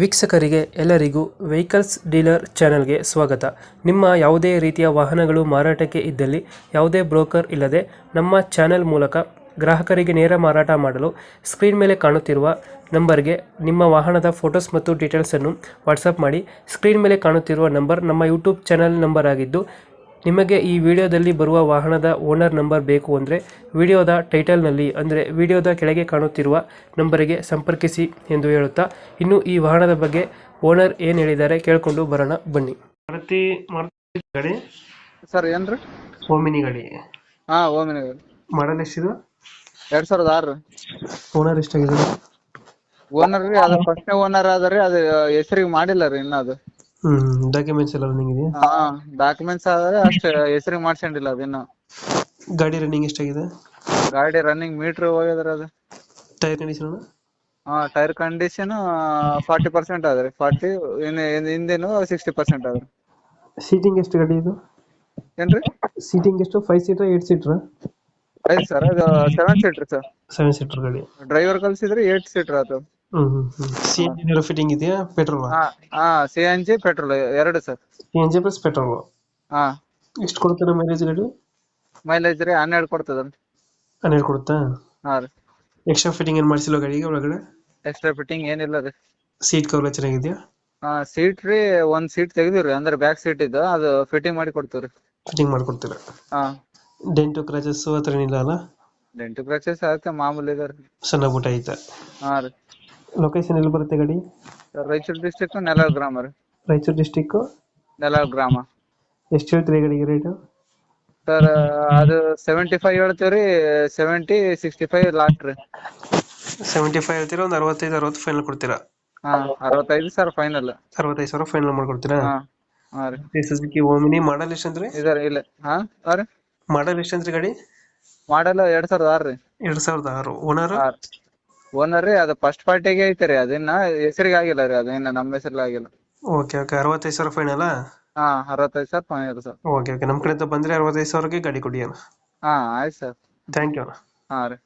ವೀಕ್ಷಕರಿಗೆ ಎಲ್ಲರಿಗೂ vehicles dealer ಚಾನೆಲ್ಗೆ ಸ್ವಾಗತ. ನಿಮ್ಮ ಯಾವುದೇ ರೀತಿಯ ವಾಹನಗಳು ಮಾರಾಟಕ್ಕೆ ಇದ್ದಲ್ಲಿ ಯಾವುದೇ ಬ್ರೋಕರ್ ಇಲ್ಲದೆ ನಮ್ಮ ಚಾನೆಲ್ ಮೂಲಕ ಗ್ರಾಹಕರಿಗೆ ನೇರ ಮಾರಾಟ ಮಾಡಲು ಸ್ಕ್ರೀನ್ ಮೇಲೆ ಕಾಣುತ್ತಿರುವ ನಂಬರ್ಗೆ ನಿಮ್ಮ ವಾಹನದ ಫೋಟೋಸ್ ಮತ್ತು ಡೀಟೇಲ್ಸನ್ನು ವಾಟ್ಸಪ್ ಮಾಡಿ. ಸ್ಕ್ರೀನ್ ಮೇಲೆ ಕಾಣುತ್ತಿರುವ ನಂಬರ್ ನಮ್ಮ ಯೂಟ್ಯೂಬ್ ಚಾನೆಲ್ ನಂಬರ್ ಆಗಿದ್ದು, ನಿಮಗೆ ಈ ವಿಡಿಯೋದಲ್ಲಿ ಬರುವ ವಾಹನದ ಓನರ್ ನಂಬರ್ ಬೇಕು ಅಂದರೆ ವಿಡಿಯೋದ ಟೈಟಲ್ನಲ್ಲಿ ಅಂದರೆ ವಿಡಿಯೋದ ಕೆಳಗೆ ಕಾಣುತ್ತಿರುವ ನಂಬರಿಗೆ ಸಂಪರ್ಕಿಸಿ ಎಂದು ಹೇಳುತ್ತಾ, ಇನ್ನು ಈ ವಾಹನದ ಬಗ್ಗೆ ಓನರ್ ಏನು ಹೇಳಿದ್ದಾರೆ ಕೇಳಿಕೊಂಡು ಬರೋಣ ಬನ್ನಿ. ಮಾರುತಿ ಗಾಡಿ ಸರ್ ಏನ್ರಿ? ಓಮಿನಿ ಗಾಡಿ ಹಾ ಓಮಿನಿ ಮಾಡಲ್ ಎಷ್ಟಿದೆ? 2006 ಓನರ್ ಎಷ್ಟಾಗಿದೆ? ಓನರ್ ರೀ ಅದ ಫಸ್ಟ್ನೇ ಓನರ್ ಆದ್ರಿ, ಅದು ಹೆಸರಿಗೆ ಮಾಡಿಲ್ಲ ರೀ ಇನ್ನ ಅದು. ಡಾಕ್ಯುಮೆಂಟ್ಸ್ ಎಲ್ಲ ರನ್ನಿಂಗ್ ಇದೆಯಾ? ಹಾ ಡಾಕ್ಯುಮೆಂಟ್ಸ್ ಆದ್ರೆ ಅಷ್ಟ ಹೆಸರಿಗೆ ಮಾಡ್ಸಂಡಿಲ್ಲ ಅದು ಇನ್ನು. ಗಾಡಿ ರನ್ನಿಂಗ್ ಎಷ್ಟಾಗಿದೆ? ಗಾಡಿ ರನ್ನಿಂಗ್ ಮೀಟರ್ ಹೋಗ್ಯದ್ರಿ ಅದು. Tyre condition? ಹಾ ಟೈರ್ ಕಂಡೀಷನ್ 40% ಆದ್ರಿ. 40 ಹಿಂದೇನು 60% ಆದ್ರಿ. ಸೀಟಿಂಗ್ ಎಷ್ಟು ಗಾಡಿ ಇದು? ಏನ್ರಿ? ಸೀಟಿಂಗ್ ಎಷ್ಟು? 5 ಸೀಟರ್ 8 ಸೀಟರ್? ಐದು ಸರ್, ಅದು 7 ಸೀಟರ್ ಸರ್. 7 ಸೀಟರ್ ಗಾಡಿ. ಡ್ರೈವರ್ ಕಲ್ಸಿದ್ರೆ 8 ಸೀಟರ್ ಆತು. CNG ಫಿಟ್ಟಿಂಗ್ ಇದೆಯಾ? ಪೆಟ್ರೋಲ್? ಹಾ CNG ಪೆಟ್ರೋಲ್ ಎರಡು ಸರ್. CNG plus petrol. ಹಾ ಎಷ್ಟು ಕೊಡುತ್ತೆ ಮೈಲೇಜ್ ಗಾಡಿ? ಮೈಲೇಜ್ ರೀ 12 ಕೊಡ್ತದ. 12 ಕೊಡುತ್ತಾ? ಹಾ ರೀ. ಎಕ್ಸ್ಟ್ರಾ ಫಿಟ್ಟಿಂಗ್ ಏನು ಮಾಡಿಸಿಲ್ಲ ಗಾಡಿಗೆ ಒಳಗಡೆ? ಎಕ್ಸ್ಟ್ರಾ ಫಿಟ್ಟಿಂಗ್ ಏನಿಲ್ಲ ರೀ. ಸೀಟ್ ಕವರ್ ಚೆನ್ನಾಗಿದೆಯಾ? ಸೀಟ್ ರೀ ಒಂದ್ ಸೀಟ್ ತೆಗ್ದಿವ್ರಿ, ಅಂದ್ರೆ ಬ್ಯಾಕ್ ಸೀಟ್ ಇದ್ದು ಅದು ಫಿಟ್ಟಿಂಗ್ ಮಾಡಿ ಕೊಡ್ತೀವ್ರಿ. ಫಿಟ್ಟಿಂಗ್ ಮಾಡ್ಕೊಡ್ತೀರಾ? ಹಾ ಡೆಂಟು ಕ್ರಾಚಸ್ ಹತ್ರ ಏನಿಲ್ಲ ಅಲ್ಲ? ಡೆಂಟು ಕ್ರಚಸ್ ಅದಕ್ಕೆ ಮಾಮೂಲಿ ಇದೆ ರೀ. ಸಣ್ಣ ಪುಟ್ಟ ಐತೆ. ಹಾ ರೀ. ಲೊಕೇಶನ್ ಎಲ್ಲಿ ಬರುತ್ತೆ ಗಾಡಿ? ರಾಯಚೂರು ಡಿಸ್ಟಿಕ್ ನೆಲೂರು ಗ್ರಾಮ ರೀ. ರಾಯಚೂರು ಡಿಸ್ಟಿಕ್ ನೆಲೂರು ಗ್ರಾಮ. ಎಷ್ಟು ಹೇಳ್ತೀರಿ ಗಾಡಿಗೆ ರೇಟು? ಸರ್ ಅದು 75 ಹೇಳ್ತೀವ್ರಿ. 70 65 ಲಾಸ್ಟ್ ರೀ. 75 ಹೇಳ್ತೀರಾ? ಒಂದು 65-60 ಫೈನಲ್ ಕೊಡ್ತೀರಾ? ಹಾ 65 ಸರ್ ಫೈನಲ್. 65,000 ಫೈನಲ್ ಮಾಡ್ಕೊಡ್ತೀರಾ? ಹಾ ಹಾ ರೀ. ಸುಜುಕಿ ಓಮಿನಿ ಮಾಡಲ್ ಎಷ್ಟಂದ್ರಿ? ಇದರ ಇಲ್ಲ. ಹಾ ರೀ. ಮಾಡಲ್ ಎಷ್ಟಂದ್ರಿ ಗಾಡಿ? ಮಾಡಲ್ 2006 ರೀ. 2006. ಓನರ್? ಓನರ್ ರೀ ಅದು ಫಸ್ಟ್ ಪಾರ್ಟಿಗೆ ಐತೆ ರೀ, ಅದಿನ್ನ ಹೆಸರಿಗೆ ಆಗಿಲ್ಲ ರೀ, ಅದು ಇನ್ನ ನಮ್ಮ ಹೆಸರಿಗೆ ಆಗಿಲ್ಲ. Okay 65,000 final? ಹಾ 65 ಸರ್ ಫೈನಲ್ ಸರ್. ಓಕೆ ನಮ್ಮ ಕಡೆಯಿಂದ ಬಂದರೆ 65,000ಗೆ ಗಾಡಿ ಕೊಡಿ ಅಣ್ಣ. ಹಾ ಆಯ್ತು ಸರ್. ಥ್ಯಾಂಕ್ ಯು ಅಣ್ಣ. ಹಾ ರೀ.